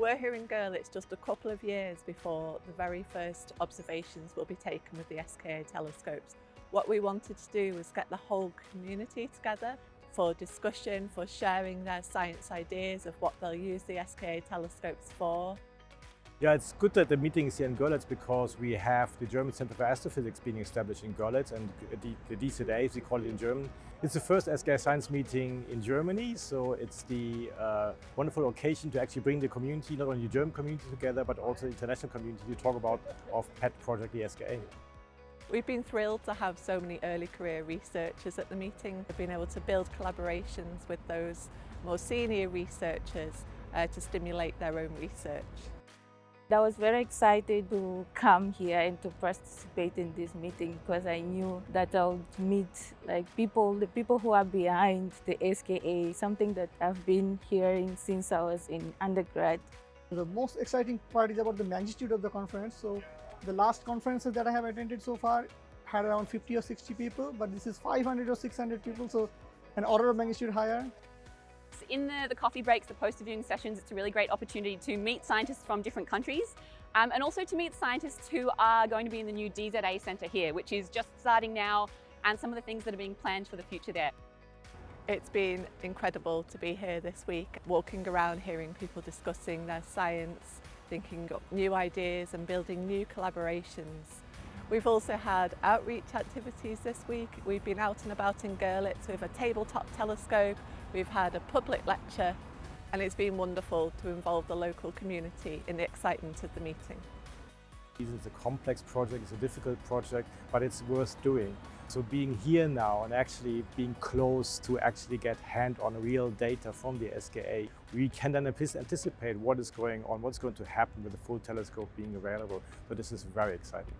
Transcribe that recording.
We're here in Görlitz just a couple of years before the very first observations will be taken with the SKAO telescopes. What we wanted to do was get the whole community together for discussion, for sharing their science ideas of what they'll use the SKAO telescopes for. Yeah, it's good that the meeting is here in Görlitz because we have the German Center for Astrophysics being established in Görlitz, and the DZA, as we call it in German. It's the first SKAO science meeting in Germany, so it's the wonderful occasion to actually bring the community, not only the German community together, but also the international community to talk about our pet project, the SKAO. We've been thrilled to have so many early career researchers at the meeting. We've been able to build collaborations with those more senior researchers to stimulate their own research. I was very excited to come here and to participate in this meeting because I knew that I would meet the people who are behind the SKAO, something that I've been hearing since I was in undergrad. The most exciting part is about the magnitude of the conference. So the last conferences that I have attended so far had around 50 or 60 people, but this is 500 or 600 people, so an order of magnitude higher. In the coffee breaks, the poster viewing sessions, it's a really great opportunity to meet scientists from different countries and also to meet scientists who are going to be in the new DZA Centre here, which is just starting now, and some of the things that are being planned for the future there. It's been incredible to be here this week, walking around hearing people discussing their science, thinking up new ideas and building new collaborations. We've also had outreach activities this week. We've been out and about in Görlitz with a tabletop telescope. We've had a public lecture, and it's been wonderful to involve the local community in the excitement of the meeting. It's a complex project, it's a difficult project, but it's worth doing. So being here now and actually being close to actually get hand-on real data from the SKAO, we can then anticipate what is going on, what's going to happen with the full telescope being available. So this is very exciting.